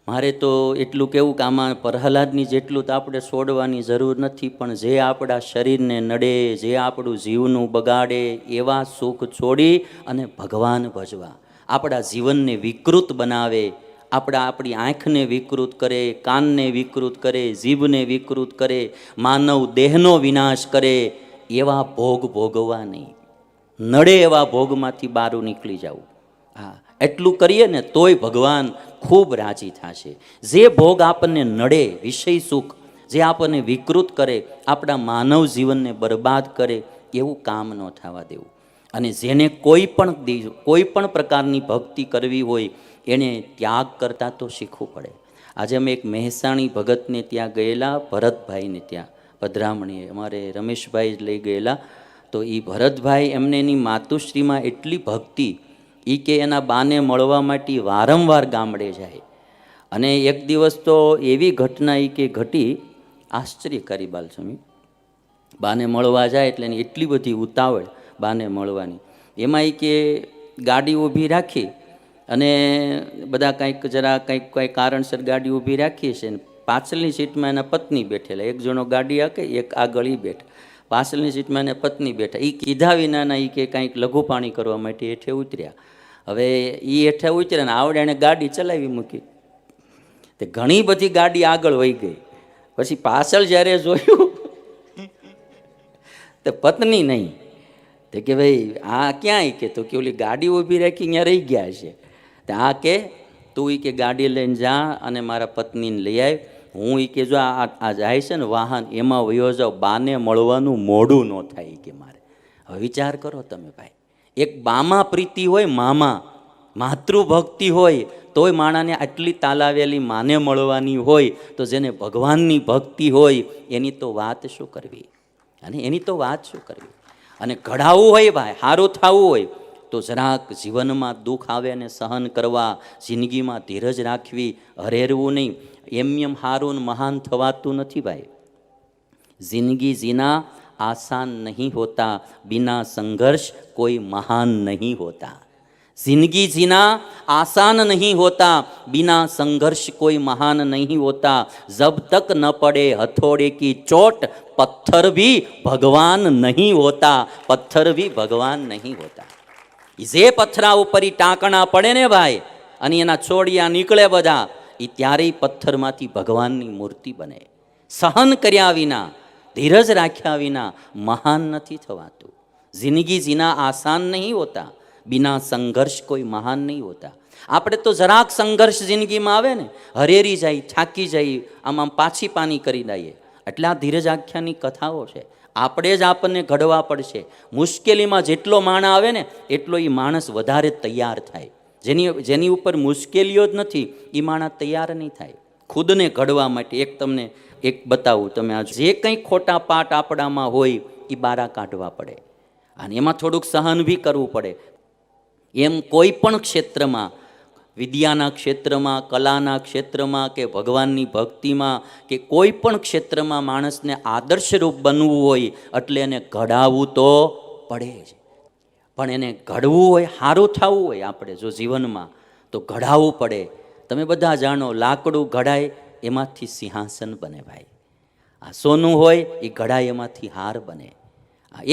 મારે તો એટલું કહેવું કે આમાં પ્રહલાદની જેટલું તો આપણે છોડવાની જરૂર નથી, પણ જે આપણા શરીરને નડે, જે આપણું જીવનું બગાડે એવા સુખ છોડી અને ભગવાન ભજવા, આપણા જીવનને વિકૃત બનાવે, આપણી આંખને વિકૃત કરે, કાનને વિકૃત કરે, જીભને વિકૃત કરે, માનવ દેહનો વિનાશ કરે, એવા ભોગ ભોગવવા નહીં. નડે એવા ભોગમાંથી બહાર નીકળી જવું. હા, એટલું કરીએ ને તોય ભગવાન ખૂબ રાજી થશે. જે ભોગ આપણને નડે, વિષય સુખ જે આપણને વિકૃત કરે, આપણા માનવ જીવનને બરબાદ કરે, એવું કામ ન થવા દેવું. અને જેને કોઈ પણ પ્રકારની ભક્તિ કરવી હોય એને ત્યાગ કરતાં તો શીખવું પડે. આજે અમે એક મહેસાણી ભગતને ત્યાં ગયેલા, ભરતભાઈને ત્યાં પધરામણીએ અમારે રમેશભાઈ લઈ ગયેલા. તો એ ભરતભાઈ એમને એની માતુશ્રીમાં એટલી ભક્તિ, એ કે એના બાને મળવા માટે વારંવાર ગામડે જાય. અને એક દિવસ તો એવી ઘટના એ કે ઘટી, આશ્ચર્યકારી બાલસ્વામી. બાને મળવા જાય એટલે એની એટલી બધી ઉતાવળ બાને મળવાની. એમાં એ કે ગાડી ઊભી રાખી અને બધા કંઈક કારણસર ગાડી ઊભી રાખી છે ને પાછળની સીટમાં એના પત્ની બેઠેલા, એક જણો ગાડી આકે, એક આગળ ઈ બેઠા. પાછળની સીટમાં એને પત્ની બેઠા. એ કીધા વિનાના એ કે કંઈક લઘુ પાણી કરવા માટે હેઠે ઉતર્યા. હવે એ હેઠે ઉતર્યા ને આવડે એને ગાડી ચલાવી મૂકી. તે ઘણી બધી ગાડી આગળ વહી ગઈ. પછી પાછળ જ્યારે જોયું તો પત્ની નહીં. તે કે ભાઈ આ ક્યાંય કે તો કે ઓલી ગાડી ઊભી રાખી ત્યાં રહી ગયા છે. તો આ કે તું એ કે ગાડી લઈને જા અને મારા પત્નીને લઈ આવ. હું એ કે જો આ જાય છે ને વાહન એમાં વયો જાઓ, બાને મળવાનું મોડું ન થાય કે મારે. હવે વિચાર કરો તમે ભાઈ, એક બામાં પ્રીતિ હોય, મામા માતૃભક્તિ હોય, તોય માણાને આટલી તાલાવેલી માને મળવાની હોય, તો જેને ભગવાનની ભક્તિ હોય એની તો વાત શું કરવી, અને એની તો વાત શું કરવી. અને ઘડાવવું હોય ભાઈ, સારું થવું હોય તો જરાક જીવનમાં દુઃખ આવે અને સહન કરવા, જિંદગીમાં ધીરજ રાખવી, હરેરવું નહીં. એમ હારું મહાન થવાતું નથી ભાઈ. જિંદગી જીના આસાન નહીં હોતા, બિના સંઘર્ષ કોઈ મહાન નહીં હોતા. जिंदगी जीना आसान नहीं होता, बिना संघर्ष कोई महान नहीं होता. जब तक न पड़े हथौड़े की चोट, पत्थर भी भगवान नहीं होता. पत्थर भी भगवान नहीं होता. જે પથ્થરા ઉપર ટાંકણા પડે ને ભાઈ, અને એના છોડિયા નીકળે બધા, એ ત્યારે પથ્થરમાંથી ભગવાનની મૂર્તિ બને. સહન કર્યા વિના, ધીરજ રાખ્યા વિના મહાન નથી થવાતું. જિંદગી જીના આસાન નહીં હોતા, બિના સંઘર્ષ કોઈ મહાન નહીં હોતા. આપણે તો જરાક સંઘર્ષ જિંદગીમાં આવે ને, હરેરી જાય, થાકી જાય, આમ પાછી પાની કરી દઈએ. એટલે આ ધીરજ આખ્યાની કથાઓ છે. આપણે જ આપણને ઘડવા પડશે. મુશ્કેલીમાં જેટલો માણસ આવે ને એટલો એ માણસ વધારે તૈયાર થાય. જેની ઉપર મુશ્કેલીઓ જ નથી એ માણસ તૈયાર નહીં થાય ખુદને ઘડવા માટે. તમને એક બતાવું, તમે આ જે કંઈ ખોટા પાઠ આપણામાં હોય એ બારા કાઢવા પડે, અને એમાં થોડુંક સહન બી કરવું પડે. એમ કોઈ પણ ક્ષેત્રમાં, વિદ્યાના ક્ષેત્રમાં, કલાના ક્ષેત્રમાં, કે ભગવાનની ભક્તિમાં, કે કોઈ પણ ક્ષેત્રમાં માણસને આદર્શરૂપ બનવું હોય એટલે એને ઘડાવવું તો પડે જ. પણ એને ઘડવું હોય, સારું થવું હોય આપણે જો જીવનમાં, તો ઘડાવવું પડે. તમે બધા જાણો, લાકડું ઘડાય એમાંથી સિંહાસન બને ભાઈ. આ સોનું હોય એ ઘડાય એમાંથી હાર બને.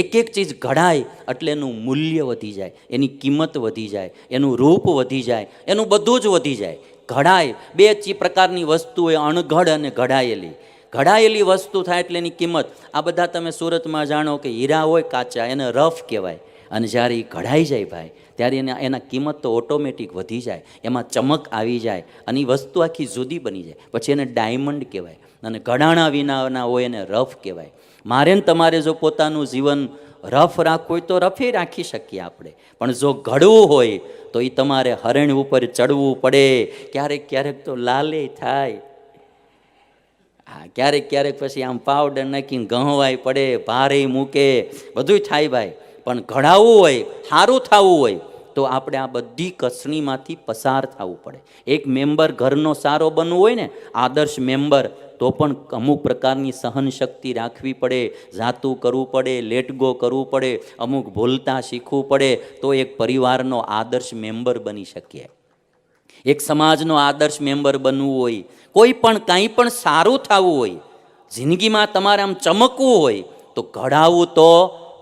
એક એક ચીજ ઘડાય એટલે એનું મૂલ્ય વધી જાય, એની કિંમત વધી જાય, એનું રૂપ વધી જાય, એનું બધું જ વધી જાય. ઘડાય બે પ્રકારની વસ્તુ હોય, અણઘડ અને ઘડાયેલી. ઘડાયેલી વસ્તુ થાય એટલે એની કિંમત. આ બધા તમે સુરતમાં જાણો કે હીરા હોય કાચા, એને રફ કહેવાય. અને જ્યારે એ ઘડાઈ જાય ભાઈ, ત્યારે એના કિંમત તો ઓટોમેટિક વધી જાય, એમાં ચમક આવી જાય, અને એ વસ્તુ આખી જુદી બની જાય. પછી એને ડાયમંડ કહેવાય. અને ઘડાણા વિનાના હોય એને રફ કહેવાય. મારે ને તમારે જો પોતાનું જીવન રફ રાખવું હોય તો રફે રાખી શકીએ આપણે, પણ જો ઘડવું હોય તો એ તમારે હરણ ઉપર ચડવું પડે. ક્યારેક ક્યારેક તો લાલે થાય, હા, ક્યારેક ક્યારેક પછી આમ પાવડર નાખીને ઘહવાય પડે, ભારે મૂકે, બધું થાય ભાઈ. પણ ઘડાવવું હોય, સારું થવું હોય તો આપણે આ બધી કસણીમાંથી પસાર થવું પડે. એક મેમ્બર ઘરનો સારો બનવું હોય ને, આદર્શ મેમ્બર, તો પણ અમુક પ્રકારની સહન શક્તિ રાખવી પડે, જાતું કરવું પડે, લેટ ગો કરવું પડે, અમુક ભૂલતા શીખવું પડે, તો એક પરિવારનો આદર્શ મેમ્બર બની શકીએ. એક સમાજનો આદર્શ મેમ્બર બનવું હોય, કોઈ પણ કાંઈ પણ સારું થવું હોય, જિંદગીમાં તમારે આમ ચમકવું હોય તો ઘડાવવું તો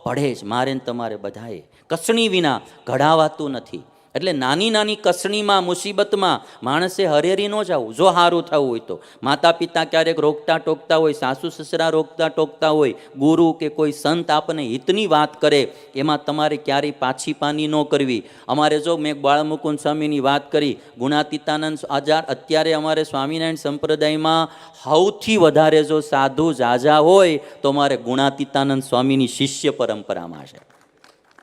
પડે જ. મારે ને તમારે બધાએ કસણી વિના ઘડાવાતું નથી. એટલે નાની નાની કસણીમાં, મુસીબતમાં માણસે હરેરી ન જવું. જો સારું થવું હોય તો માતા પિતા ક્યારેક રોકતા ટોકતા હોય, સાસુ સસરા રોકતા ટોકતા હોય, ગુરુ કે કોઈ સંત આપણને હિતની વાત કરે, એમાં તમારે ક્યારેય પાછી પાની ન કરવી. અમારે જો મેં બાળમુકુંદ સ્વામીની વાત કરી, ગુણાતીતાનંદ આચાર, અત્યારે અમારે સ્વામિનારાયણ સંપ્રદાયમાં સૌથી વધારે જો સાધુ ઝાઝા હોય તો અમારે ગુણાતીતાનંદ સ્વામીની શિષ્ય પરંપરામાં છે.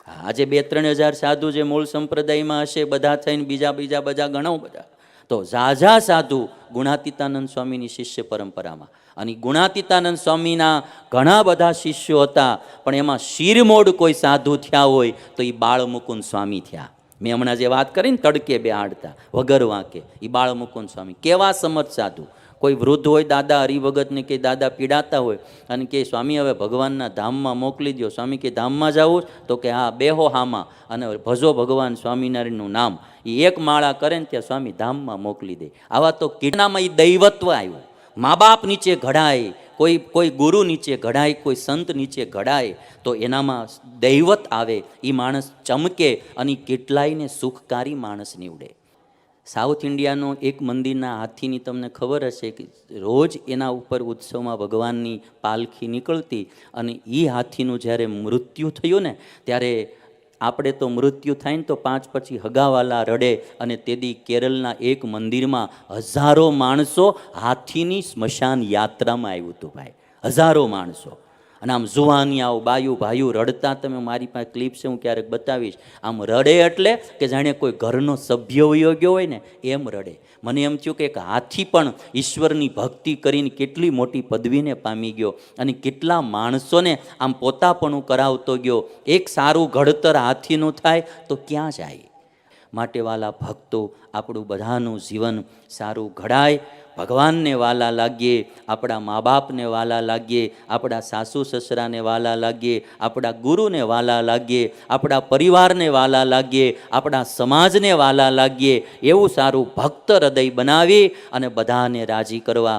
આજે 2-3 હજાર સાધુ જે મૂળ સંપ્રદાયમાં હશે, બધા થઈને બીજા બધા ઘણો બધા, તો ઝાઝા સાધુ ગુણાતીતાનંદ સ્વામીની શિષ્ય પરંપરામાં. અને ગુણાતીતાનંદ સ્વામીના ઘણા બધા શિષ્યો હતા, પણ એમાં શિરમોડ કોઈ સાધુ થયા હોય તો એ બાળમુકુંદ સ્વામી થયા. મેં હમણાં જે વાત કરીને તડકે બેહાડતા વગર વાંકે, એ બાળમુકુંદ સ્વામી કેવા સમર્થ સાધુ. કોઈ વૃદ્ધ હોય, દાદા હરિભગતને કે દાદા પીડાતા હોય અને કે સ્વામી હવે ભગવાનના ધામમાં મોકલી દો. સ્વામી કે ધામમાં જવું? તો કે હા, બેહો હામાં અને ભજો ભગવાન સ્વામિનારાયણનું નામ. એ એક માળા કરે ને ત્યાં સ્વામી ધામમાં મોકલી દે. આવા તો કેટલામાં એ દૈવત્વ આવ્યું. મા બાપ નીચે ઘડાય, કોઈ ગુરુ નીચે ઘડાય, કોઈ સંત નીચે ઘડાય તો એનામાં દૈવત આવે, એ માણસ ચમકે અને કેટલાયને સુખકારી માણસ નીવડે. સાઉથ ઇન્ડિયાનો એક મંદિરના હાથીની તમને ખબર હશે કે રોજ એના ઉપર ઉત્સવમાં ભગવાનની પાલખી નીકળતી, અને એ હાથીનું જ્યારે મૃત્યુ થયું ને ત્યારે આપણે તો મૃત્યુ થાય ને તો 5 પછી હગાવાલા રડે, અને તેદી કેરળના એક મંદિરમાં હજારો માણસો હાથીની સ્મશાન યાત્રામાં આવ્યું હતું ભાઈ, હજારો માણસો. અને આમ જુવાનિયાઓ, બાયું ભાઈઓ રડતા, તમે મારી પાસે ક્લિપ છે, હું ક્યારેક બતાવીશ. આમ રડે એટલે કે જાણે કોઈ ઘરનો સભ્ય વયો ગયો હોય ને એમ રડે. મને એમ થયું કે એક હાથી પણ ઈશ્વરની ભક્તિ કરીને કેટલી મોટી પદવીને પામી ગયો અને કેટલા માણસોને આમ પોતાપણું કરાવતો ગયો. એક સારું ઘડતર હાથીનું થાય તો ક્યાં જાય? માટે વાલા ભક્તો, આપણું બધાનું જીવન સારું ઘડાય, ભગવાનને વાલા લાગીએ, આપણા મા બાપને વાલા લાગીએ, આપણા સાસુ સસરાને વાલા લાગીએ, આપણા ગુરુને વાલા લાગીએ, આપણા પરિવારને વાલા લાગીએ, આપણા સમાજને વાલા લાગીએ, એવું સારું ભક્ત હૃદય બનાવી અને બધાને રાજી કરવા